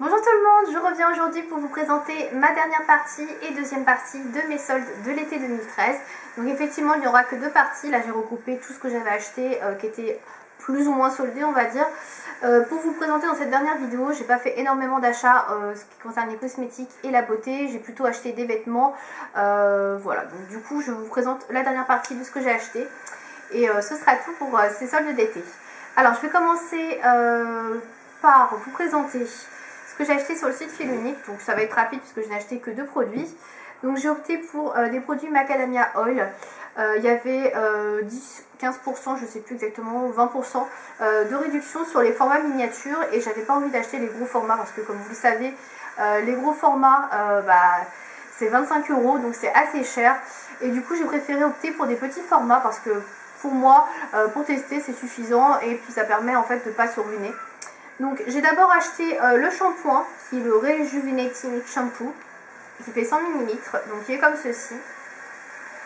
Bonjour tout le monde, je reviens aujourd'hui pour vous présenter ma dernière partie et deuxième partie de mes soldes de l'été 2013. Donc effectivement il n'y aura que deux parties, là j'ai recoupé tout ce que j'avais acheté qui était plus ou moins soldé on va dire. Pour vous présenter dans cette dernière vidéo, j'ai pas fait énormément d'achats ce qui concerne les cosmétiques et la beauté, j'ai plutôt acheté des vêtements. Voilà, donc du coup je vous présente la dernière partie de ce que j'ai acheté et ce sera tout pour ces soldes d'été. Alors je vais commencer par vous présenter ce que j'ai acheté sur le site Fil Unique, donc ça va être rapide puisque je n'ai acheté que deux produits. Donc j'ai opté pour des produits Macadamia Oil. Il y avait 10-15%, je ne sais plus exactement, 20% de réduction sur les formats miniatures et j'avais pas envie d'acheter les gros formats parce que comme vous le savez, les gros formats c'est 25 € donc c'est assez cher et du coup j'ai préféré opter pour des petits formats parce que pour moi, pour tester c'est suffisant et puis ça permet en fait de ne pas se ruiner. Donc j'ai d'abord acheté le shampoing qui est le Rejuvenating Shampoo qui fait 100 ml, donc qui est comme ceci.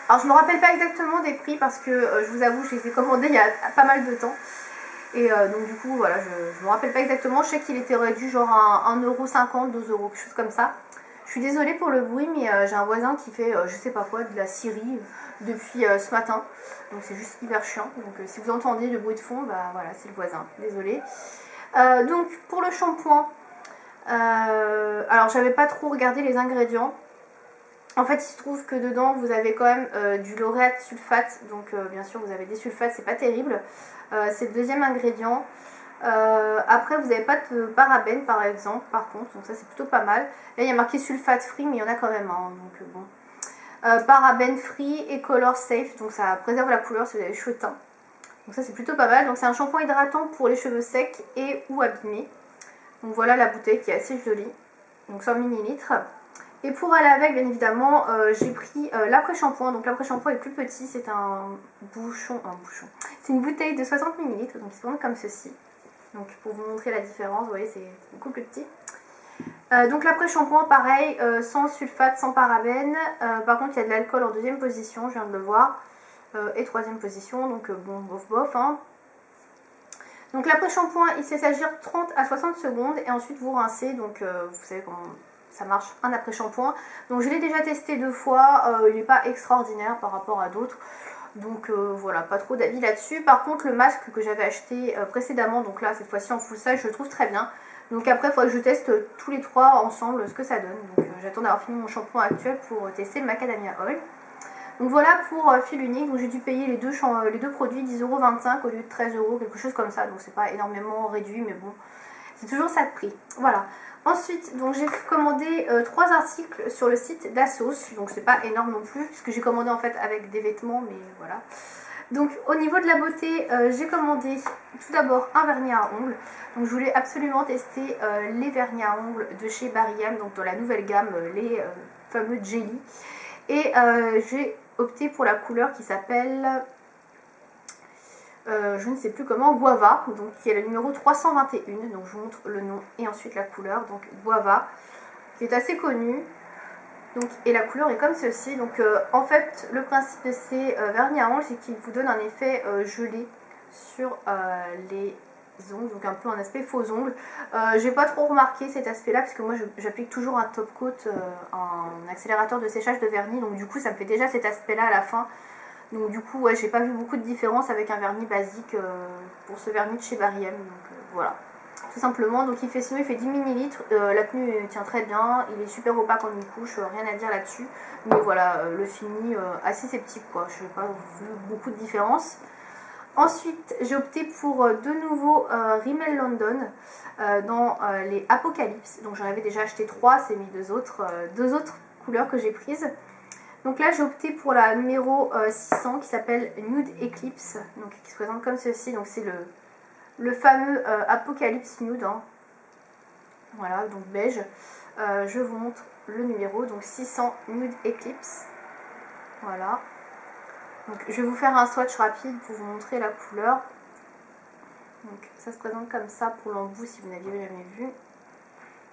Alors je ne me rappelle pas exactement des prix parce que je vous avoue je les ai commandés il y a pas mal de temps. Et donc du coup voilà, je ne me rappelle pas exactement, je sais qu'il était réduit genre à 1,50 €, 2 €, quelque chose comme ça. Je suis désolée pour le bruit mais j'ai un voisin qui fait je sais pas quoi, de la scierie depuis ce matin. Donc c'est juste hyper chiant, donc si vous entendez le bruit de fond, bah voilà c'est le voisin, désolée. Donc pour le shampoing, alors j'avais pas trop regardé les ingrédients. En fait il se trouve que dedans vous avez quand même du lauréate sulfate, donc bien sûr vous avez des sulfates, c'est pas terrible. C'est le deuxième ingrédient. Après vous n'avez pas de parabènes par exemple, par contre, donc ça c'est plutôt pas mal. Là il y a marqué sulfate free mais il y en a quand même, hein, donc bon. Parabène free et color safe, donc ça préserve la couleur si vous avez les cheveux teints. Donc ça c'est plutôt pas mal. Donc c'est un shampoing hydratant pour les cheveux secs et ou abîmés. Donc voilà la bouteille qui est assez jolie. Donc 100 ml. Et pour aller avec bien évidemment j'ai pris l'après-shampoing. Donc l'après-shampoing est plus petit. C'est un bouchon. C'est une bouteille de 60 ml. Donc il se prend comme ceci. Donc pour vous montrer la différence, vous voyez c'est beaucoup plus petit. Donc l'après-shampoing pareil, sans sulfate, sans parabènes. Par contre il y a de l'alcool en deuxième position, je viens de le voir. Et troisième position, donc bon, bof bof. Hein. Donc l'après-shampoing, il sait s'agir 30 à 60 secondes et ensuite vous rincez. Donc vous savez comment ça marche un après-shampoing. Donc je l'ai déjà testé 2 fois, il n'est pas extraordinaire par rapport à d'autres. Donc voilà, pas trop d'avis là-dessus. Par contre le masque que j'avais acheté précédemment, donc là cette fois-ci en full size, je le trouve très bien. Donc après il faudrait que je teste tous les trois ensemble ce que ça donne. Donc j'attends d'avoir fini mon shampoing actuel pour tester le Macadamia Oil. Donc voilà pour Fil Unique, donc j'ai dû payer les deux produits 10,25 € au lieu de 13 €, quelque chose comme ça, donc c'est pas énormément réduit, mais bon, c'est toujours ça de prix. Voilà. Ensuite, donc j'ai commandé 3 articles sur le site d'Assos, donc c'est pas énorme non plus, puisque j'ai commandé en fait avec des vêtements, mais voilà. Donc au niveau de la beauté, j'ai commandé tout d'abord un vernis à ongles. Donc je voulais absolument tester les vernis à ongles de chez Barry M, donc dans la nouvelle gamme, les fameux Jelly. Et j'ai opté pour la couleur qui s'appelle, je ne sais plus comment, Guava, donc qui est le numéro 321, donc je vous montre le nom et ensuite la couleur, donc Guava, qui est assez connue, donc, et la couleur est comme ceci. Donc en fait le principe de ces vernis à ongles c'est qu'ils vous donnent un effet gelé sur les ongles, donc un peu un aspect faux ongles. J'ai pas trop remarqué cet aspect là parce que moi j'applique toujours un top coat, un accélérateur de séchage de vernis, donc du coup ça me fait déjà cet aspect là à la fin. Donc du coup ouais, j'ai pas vu beaucoup de différence avec un vernis basique pour ce vernis de chez Barry M, donc voilà tout simplement. Donc il fait 10 ml, la tenue tient très bien, il est super opaque en une couche, rien à dire là-dessus, mais voilà le fini assez sceptique quoi, je n'ai pas vu beaucoup de différence. Ensuite, j'ai opté pour de nouveau Rimmel London dans les Apocalypse. Donc j'en avais déjà acheté 3, c'est mes deux autres couleurs que j'ai prises. Donc là j'ai opté pour la numéro 600 qui s'appelle Nude Eclipse, donc qui se présente comme ceci. Donc c'est le fameux Apocalypse Nude. Hein. Voilà, donc beige. Je vous montre le numéro, donc 600 Nude Eclipse. Voilà. Donc, je vais vous faire un swatch rapide pour vous montrer la couleur. Donc ça se présente comme ça pour l'embout si vous n'aviez jamais vu.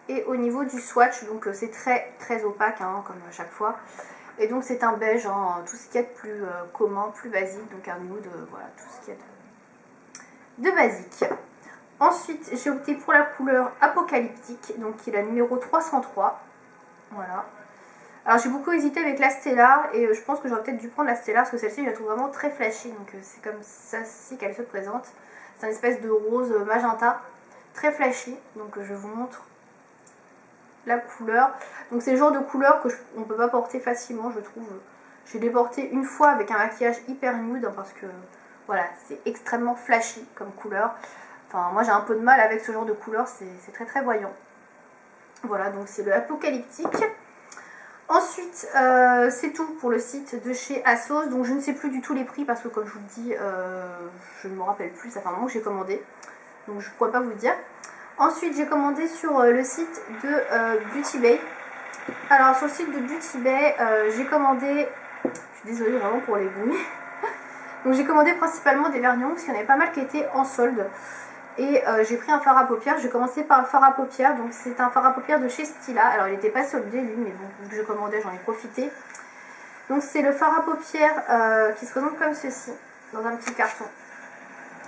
Et au niveau du swatch, donc c'est très opaque hein, comme à chaque fois. Et donc c'est un beige, hein, tout ce qu'il y a de plus commun, plus basique. Donc un nude, voilà, tout ce qu'il y a de basique. Ensuite, j'ai opté pour la couleur Apocalyptique, donc qui est la numéro 303. Voilà. Alors j'ai beaucoup hésité avec la Stellar et je pense que j'aurais peut-être dû prendre la Stellar parce que celle-ci je la trouve vraiment très flashy, donc c'est comme ça qu'elle se présente. C'est une espèce de rose magenta, très flashy, donc je vous montre la couleur. Donc c'est le genre de couleur que on ne peut pas porter facilement, je trouve. Je l'ai porté une fois avec un maquillage hyper nude parce que voilà, c'est extrêmement flashy comme couleur. Enfin moi j'ai un peu de mal avec ce genre de couleur, c'est très très voyant. Voilà, donc c'est le Apocalyptique. Ensuite, c'est tout pour le site de chez ASOS. Donc je ne sais plus du tout les prix parce que comme je vous le dis, je ne me rappelle plus, ça fait un moment que j'ai commandé. Donc je ne pourrais pas vous dire. Ensuite, j'ai commandé sur le site de Beauty Bay. Alors sur le site de Beauty Bay, j'ai commandé... Je suis désolée vraiment pour les bruits. Donc j'ai commandé principalement des vernis parce qu'il y en avait pas mal qui étaient en solde. Et j'ai pris un fard à paupières. J'ai commencé par le fard à paupières. Donc c'est un fard à paupières de chez Stila. Alors il n'était pas soldé lui, mais bon, vu que je commandais, j'en ai profité. Donc c'est le fard à paupières qui se présente comme ceci, dans un petit carton.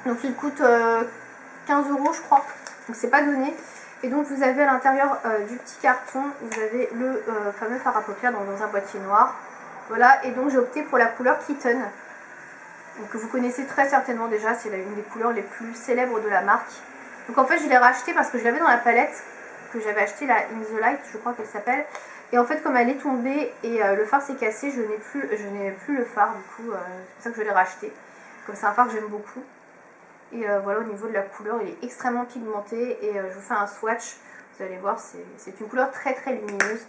Donc il coûte 15 € je crois. Donc c'est pas donné. Et donc vous avez à l'intérieur du petit carton, vous avez le fameux fard à paupières dans un boîtier noir. Voilà, et donc j'ai opté pour la couleur Kitten. Donc, que vous connaissez très certainement déjà, c'est une des couleurs les plus célèbres de la marque. Donc en fait je l'ai racheté parce que je l'avais dans la palette que j'avais acheté, la In The Light je crois qu'elle s'appelle. Et en fait comme elle est tombée et le fard s'est cassé, je n'ai plus le fard, du coup c'est pour ça que je l'ai racheté. Comme c'est un fard que j'aime beaucoup. Et voilà, au niveau de la couleur il est extrêmement pigmenté et je vous fais un swatch, vous allez voir c'est une couleur très très lumineuse.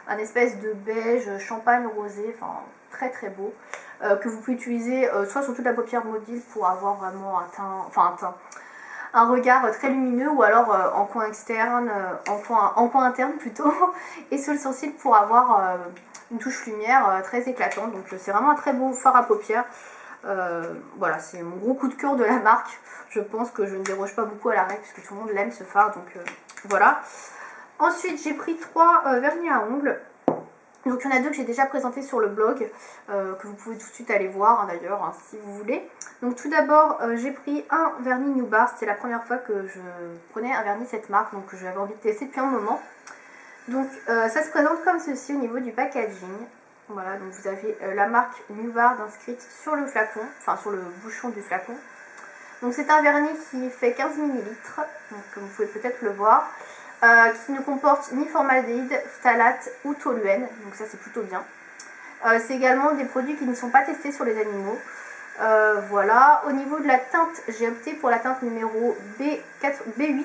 Un espèce de beige champagne rosé, enfin très très beau. Que vous pouvez utiliser soit sur toute la paupière mobile pour avoir vraiment un regard très lumineux, ou alors en coin externe, en coin interne plutôt, et sur le sourcil pour avoir une touche lumière très éclatante. Donc c'est vraiment un très beau fard à paupières. Voilà, c'est mon gros coup de cœur de la marque. Je pense que je ne déroge pas beaucoup à la règle puisque tout le monde l'aime ce fard, donc voilà. Ensuite j'ai pris 3 vernis à ongles. Donc il y en a 2 que j'ai déjà présenté sur le blog, que vous pouvez tout de suite aller voir hein, d'ailleurs, hein, si vous voulez. Donc tout d'abord j'ai pris un vernis Nubar, c'était la première fois que je prenais un vernis de cette marque, donc j'avais envie de tester depuis un moment. Donc ça se présente comme ceci au niveau du packaging. Voilà, donc vous avez la marque Nubar inscrite sur le flacon, enfin sur le bouchon du flacon. Donc c'est un vernis qui fait 15 ml, donc comme vous pouvez peut-être le voir. Qui ne comporte ni formaldéhyde, phtalate ou toluène, donc ça c'est plutôt bien. C'est également des produits qui ne sont pas testés sur les animaux. Voilà, au niveau de la teinte, j'ai opté pour la teinte numéro B8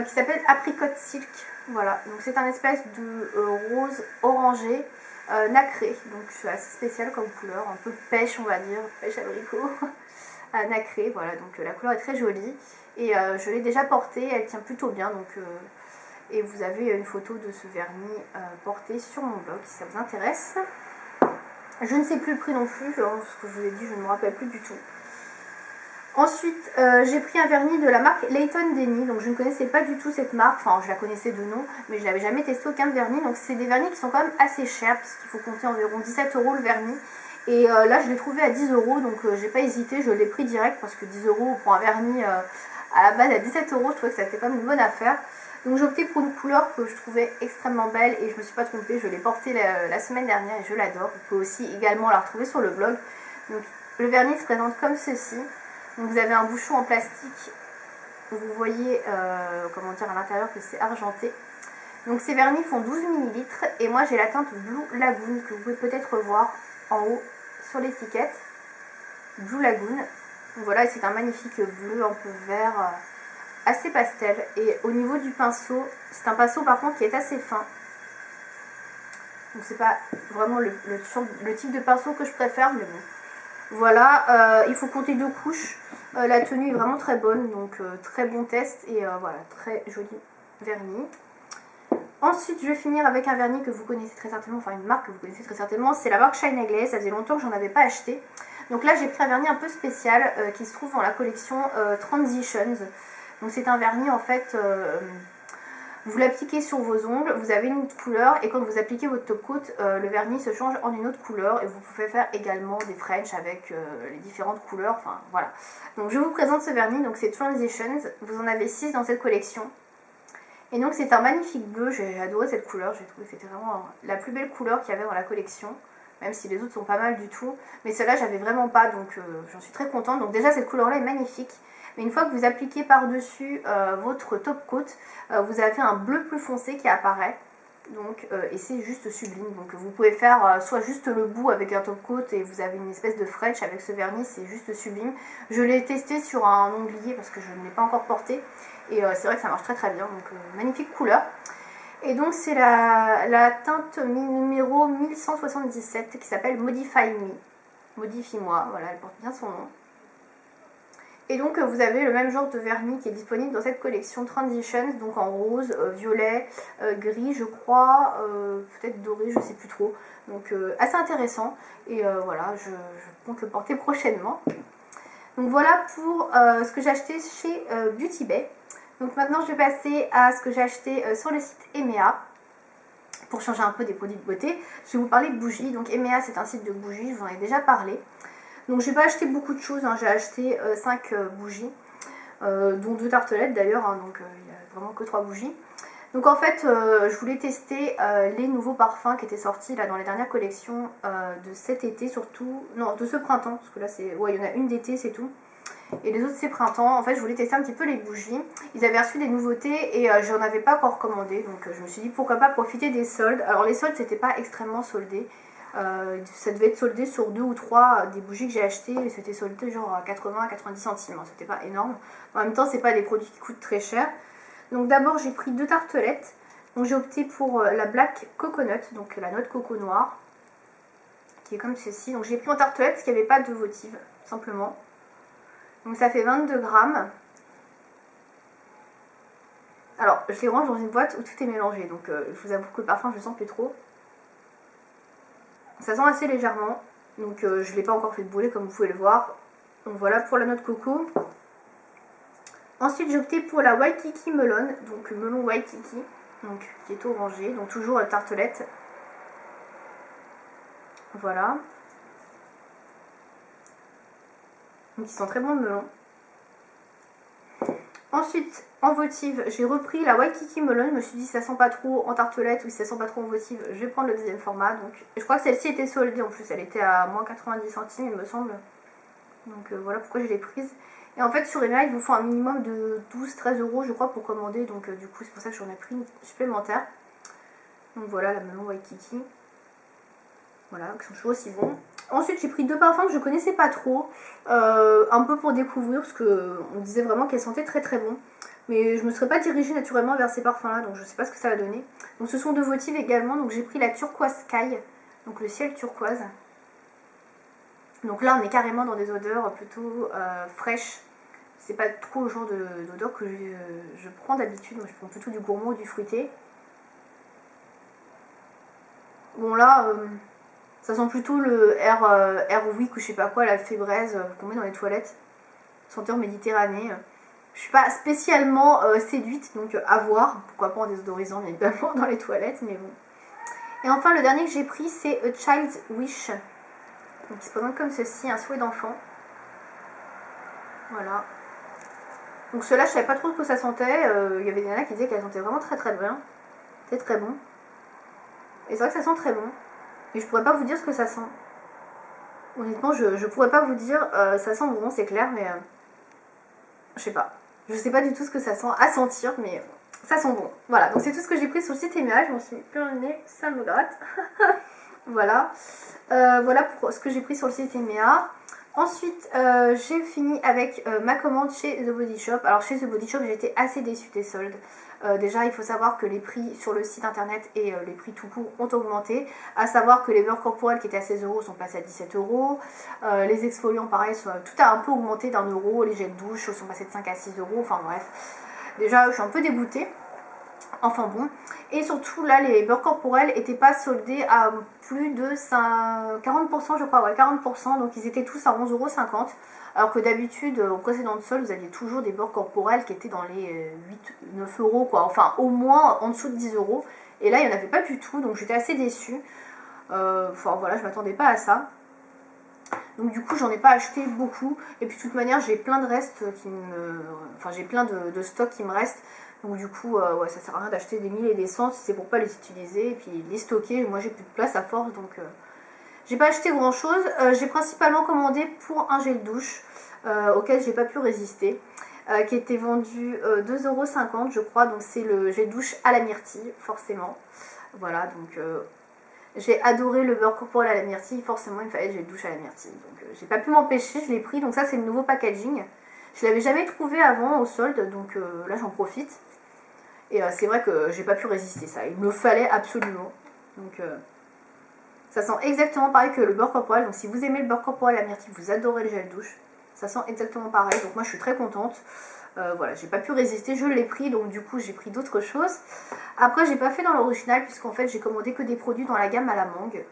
qui s'appelle Apricot Silk. Voilà, donc c'est un espèce de rose orangé nacré, donc c'est assez spécial comme couleur, un peu pêche on va dire, pêche abricot. Nacré, voilà, donc la couleur est très jolie et je l'ai déjà portée, elle tient plutôt bien, donc et vous avez une photo de ce vernis porté sur mon blog si ça vous intéresse. Je ne sais plus le prix non plus, ce que je vous ai dit je ne me rappelle plus du tout. Ensuite j'ai pris un vernis de la marque Layton Denny, donc je ne connaissais pas du tout cette marque, enfin je la connaissais de nom mais je n'avais jamais testé aucun vernis, donc c'est des vernis qui sont quand même assez chers puisqu'il faut compter environ 17 € le vernis. Et là je l'ai trouvé à 10 €, donc j'ai pas hésité, je l'ai pris direct parce que 10 € pour un vernis à la base à 17 €, je trouvais que c'était quand même une bonne affaire. Donc j'ai opté pour une couleur que je trouvais extrêmement belle et je me suis pas trompée, je l'ai portée la semaine dernière et je l'adore. Vous pouvez aussi également la retrouver sur le blog. Donc le vernis se présente comme ceci. Donc vous avez un bouchon en plastique, vous voyez comment dire à l'intérieur que c'est argenté. Donc ces vernis font 12 ml et moi j'ai la teinte Blue Lagoon que vous pouvez peut-être voir en haut sur l'étiquette, Blue Lagoon. Donc voilà, c'est un magnifique bleu un peu vert, assez pastel. Et au niveau du pinceau, c'est un pinceau par contre qui est assez fin. Donc c'est pas vraiment le type de pinceau que je préfère, mais bon. Voilà, il faut compter 2 couches. La tenue est vraiment très bonne, donc très bon test et voilà, très joli vernis. Ensuite, je vais finir avec un vernis que vous connaissez très certainement, enfin une marque que vous connaissez très certainement, c'est la marque Shine Glaze. Ça faisait longtemps que j'en avais pas acheté. Donc là, j'ai pris un vernis un peu spécial qui se trouve dans la collection Transitions. Donc c'est un vernis en fait Vous l'appliquez sur vos ongles, vous avez une autre couleur et quand vous appliquez votre top coat, le vernis se change en une autre couleur et vous pouvez faire également des French avec les différentes couleurs, enfin voilà. Donc je vous présente ce vernis, donc c'est Transitions, vous en avez 6 dans cette collection. Et donc c'est un magnifique bleu, j'ai adoré cette couleur, j'ai trouvé que c'était vraiment la plus belle couleur qu'il y avait dans la collection. Même si les autres sont pas mal du tout. Mais celle-là j'avais vraiment pas, donc j'en suis très contente. Donc déjà cette couleur-là est magnifique. Mais une fois que vous appliquez par-dessus votre top coat, vous avez un bleu plus foncé qui apparaît. Donc, et c'est juste sublime. Donc vous pouvez faire soit juste le bout avec un top coat et vous avez une espèce de French avec ce vernis, c'est juste sublime. Je l'ai testé sur un onglier parce que je ne l'ai pas encore porté. Et c'est vrai que ça marche très très bien. Donc magnifique couleur. Et donc c'est la teinte numéro 1177 qui s'appelle Modify Me. Modifie-moi, voilà, elle porte bien son nom. Et donc vous avez le même genre de vernis qui est disponible dans cette collection Transitions, donc en rose, violet, gris je crois, peut-être doré, je sais plus trop. Donc assez intéressant et voilà, je compte le porter prochainement. Donc voilà pour ce que j'ai acheté chez Beauty Bay. Donc maintenant je vais passer à ce que j'ai acheté sur le site Emea. Pour changer un peu des produits de beauté, je vais vous parler de bougies. Donc Emea c'est un site de bougies, je vous en ai déjà parlé. Donc j'ai pas acheté beaucoup de choses, hein. J'ai acheté 5 bougies, dont 2 tartelettes d'ailleurs, hein. Donc il n'y a vraiment que 3 bougies. Donc en fait je voulais tester les nouveaux parfums qui étaient sortis là dans les dernières collections de cet été surtout, non de ce printemps, parce que là c'est, ouais il y en a une d'été c'est tout. Et les autres c'est printemps. En fait je voulais tester un petit peu les bougies. Ils avaient reçu des nouveautés et j'en avais pas encore commandé. Donc je me suis dit pourquoi pas profiter des soldes. Alors les soldes c'était pas extrêmement soldé. Ça devait être soldé sur 2 ou 3 des bougies que j'ai achetées. Et c'était soldé genre à 80-90 centimes. Hein, c'était pas énorme. En même temps c'est pas des produits qui coûtent très cher. Donc d'abord j'ai pris 2 tartelettes. Donc j'ai opté pour la Black Coconut. Donc la noix de coco noire. Qui est comme ceci. Donc j'ai pris en tartelette parce qu'il n'y avait pas de votive. Simplement. Donc ça fait 22 grammes. Alors je les range dans une boîte où tout est mélangé. Donc je vous avoue que le parfum je le sens plus trop. Ça sent assez légèrement. Donc je ne l'ai pas encore fait bouler comme vous pouvez le voir. Donc voilà pour la noix de coco. Ensuite j'ai opté pour la Waikiki Melon. Donc melon Waikiki. Donc qui est orangé. Donc toujours la tartelette. Voilà. Donc ils sont très bons le melon. Ensuite, en votive, j'ai repris la Waikiki Melon. Je me suis dit si ça sent pas trop en tartelette ou si ça sent pas trop en votive, je vais prendre le deuxième format. Donc, je crois que celle-ci était soldée en plus, elle était à moins 90 centimes il me semble. Donc voilà pourquoi je l'ai prise. Et en fait sur Emea, il vous faut un minimum de 12-13 € je crois pour commander. Donc du coup c'est pour ça que j'en ai pris une supplémentaire. Donc voilà la melon Waikiki. Voilà, qui sont toujours aussi bons. Ensuite j'ai pris 2 parfums que je connaissais pas trop, un peu pour découvrir parce qu'on disait vraiment qu'elles sentaient très très bon. Mais je me serais pas dirigée naturellement vers ces parfums là, donc je sais pas ce que ça va donner. Donc ce sont de votives également, donc j'ai pris la Turquoise Sky, donc le ciel turquoise. Donc là on est carrément dans des odeurs plutôt fraîches. C'est pas trop le genre d'odeur que je prends d'habitude, moi je prends plutôt du gourmand ou du fruité. Bon là... ça sent plutôt le Air Wick ou je sais pas quoi, la fébraise qu'on met dans les toilettes. Senteur Méditerranée. Je suis pas spécialement séduite, donc à voir. Pourquoi pas en désodorisant bien évidemment dans les toilettes, mais bon. Et enfin le dernier que j'ai pris c'est A Child's Wish. Donc il se présente comme ceci, un souhait d'enfant. Voilà. Donc ceux-là je savais pas trop ce que ça sentait. Il y avait des nanas qui disaient qu'elle sentait vraiment très très bien. C'était très bon. Et c'est vrai que ça sent très bon. Et je pourrais pas vous dire ce que ça sent. Honnêtement, je pourrais pas vous dire, ça sent bon, c'est clair, mais je sais pas. Je sais pas du tout ce que ça sent à sentir, mais ça sent bon. Voilà, donc c'est tout ce que j'ai pris sur le site Emea. Je m'en suis mis plein le nez, ça me gratte. Voilà. Voilà pour ce que j'ai pris sur le site Emea. Ensuite, j'ai fini avec ma commande chez The Body Shop. Alors chez The Body Shop, j'ai été assez déçue des soldes. Déjà, il faut savoir que les prix sur le site internet et les prix tout court ont augmenté. À savoir que les beurres corporels qui étaient à 16 € sont passés à 17 €. Les exfoliants, pareil, tout a un peu augmenté d'1 €. Les gels douche sont passés de 5 à 6 €. Enfin bref, déjà, je suis un peu dégoûtée. Enfin bon, et surtout là les beurres corporels n'étaient pas soldés à plus de 40% je crois, ouais 40%, donc ils étaient tous à 11,50 €. Alors que d'habitude, au précédent solde, vous aviez toujours des beurres corporels qui étaient dans les 8-9 € quoi, enfin au moins en dessous de 10 €. Et là il n'y en avait pas du tout, donc j'étais assez déçue. Enfin voilà, je m'attendais pas à ça. Donc du coup j'en ai pas acheté beaucoup. Et puis de toute manière j'ai plein de restes qui me... Enfin j'ai plein de stocks qui me restent. Donc du coup ouais, ça sert à rien d'acheter des 1000 et des 100 si c'est pour pas les utiliser. Et puis les stocker, moi j'ai plus de place à force. Donc j'ai pas acheté grand chose. J'ai principalement commandé pour un gel douche auquel j'ai pas pu résister. Qui était vendu 2,50 € je crois. Donc c'est le gel douche à la myrtille forcément. Voilà donc... j'ai adoré le beurre corporel à la myrtille, forcément il me fallait le gel douche à la myrtille. Donc j'ai pas pu m'empêcher, je l'ai pris. Donc ça c'est le nouveau packaging. Je l'avais jamais trouvé avant au solde, donc là j'en profite. Et c'est vrai que j'ai pas pu résister ça, il me le fallait absolument. Donc ça sent exactement pareil que le beurre corporel. Donc si vous aimez le beurre corporel à la myrtille, vous adorez le gel douche. Ça sent exactement pareil, donc moi je suis très contente. Voilà, j'ai pas pu résister, je l'ai pris, donc du coup j'ai pris d'autres choses. Après j'ai pas fait dans l'original puisqu'en fait j'ai commandé que des produits dans la gamme à la mangue.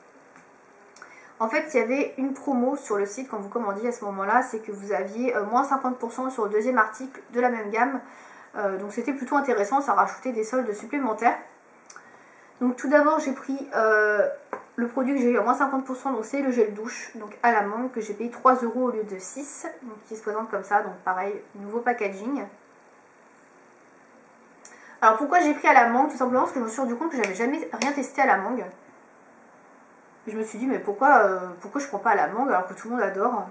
En fait il y avait une promo sur le site quand vous commandiez à ce moment là, c'est que vous aviez moins 50% sur le deuxième article de la même gamme. Donc c'était plutôt intéressant, ça rajoutait des soldes supplémentaires. Donc tout d'abord j'ai pris le produit que j'ai eu à moins 50%, donc c'est le gel douche, donc à la mangue, que j'ai payé 3 € au lieu de 6, donc qui se présente comme ça, donc pareil, nouveau packaging. Alors pourquoi j'ai pris à la mangue? Tout simplement parce que je me suis rendu compte que j'avais jamais rien testé à la mangue. Et je me suis dit mais pourquoi je prends pas à la mangue alors que tout le monde adore?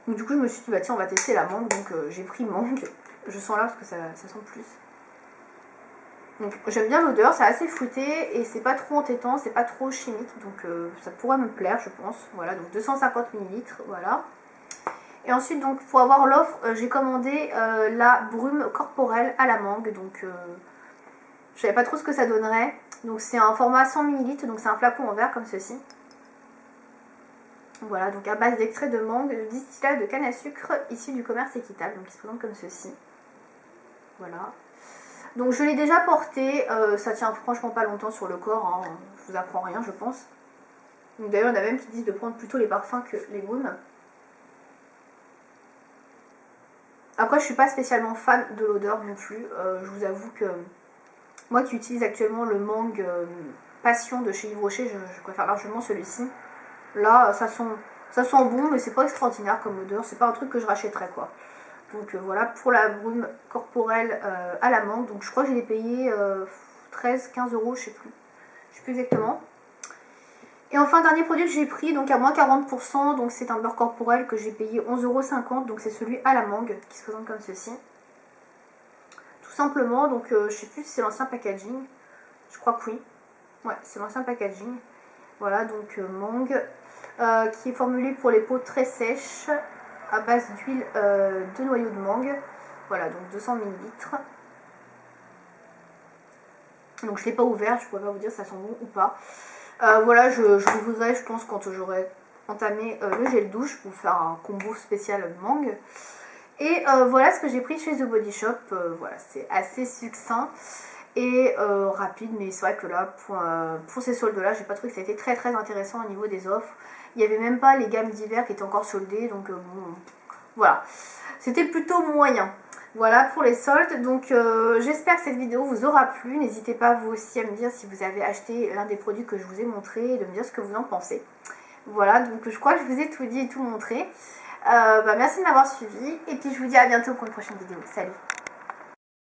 Donc du coup je me suis dit bah tiens on va tester la mangue, donc j'ai pris mangue. Je sens là parce que ça sent plus. Donc j'aime bien l'odeur, c'est assez fruité et c'est pas trop entêtant, c'est pas trop chimique, donc ça pourrait me plaire je pense. Voilà, donc 250 ml, voilà. Et ensuite donc pour avoir l'offre, j'ai commandé la brume corporelle à la mangue, donc je savais pas trop ce que ça donnerait. Donc c'est un format 100 ml, donc c'est un flacon en verre comme ceci. Voilà, donc à base d'extrait de mangue, de distillat de canne à sucre issu du commerce équitable, donc il se présente comme ceci. Voilà. Donc je l'ai déjà porté, ça tient franchement pas longtemps sur le corps, hein. Je vous apprends rien je pense. D'ailleurs il y en a même qui disent de prendre plutôt les parfums que les brumes. Après je suis pas spécialement fan de l'odeur non plus, je vous avoue que moi qui utilise actuellement le mangue Passion de chez Yves Rocher, je préfère largement celui-ci. Là ça sent bon mais c'est pas extraordinaire comme odeur, c'est pas un truc que je rachèterais quoi. Donc voilà pour la brume corporelle à la mangue. Donc je crois que je l'ai payé 13-15 €, je sais plus exactement. Et enfin dernier produit que j'ai pris, donc à moins 40%, donc c'est un beurre corporel que j'ai payé 11,50 €, donc c'est celui à la mangue qui se présente comme ceci. Tout simplement, donc je sais plus si c'est l'ancien packaging, je crois que oui. Ouais, c'est l'ancien packaging. Voilà, donc mangue qui est formulé pour les peaux très sèches, à base d'huile de noyau de mangue. Voilà, donc 200 ml. Donc je ne l'ai pas ouvert, je ne pourrais pas vous dire si ça sent bon ou pas. Voilà, je l'ouvrirai je pense quand j'aurai entamé le gel douche pour faire un combo spécial mangue. Et voilà ce que j'ai pris chez The Body Shop. Voilà, c'est assez succinct et rapide, mais c'est vrai que là pour ces soldes là j'ai pas trouvé que ça a été très intéressant au niveau des offres. Il n'y avait même pas les gammes d'hiver qui étaient encore soldées, donc bon, voilà, c'était plutôt moyen. Voilà pour les soldes, donc j'espère que cette vidéo vous aura plu. N'hésitez pas vous aussi à me dire si vous avez acheté l'un des produits que je vous ai montré et de me dire ce que vous en pensez. Voilà, donc je crois que je vous ai tout dit et tout montré. Merci de m'avoir suivi et puis je vous dis à bientôt pour une prochaine vidéo. Salut!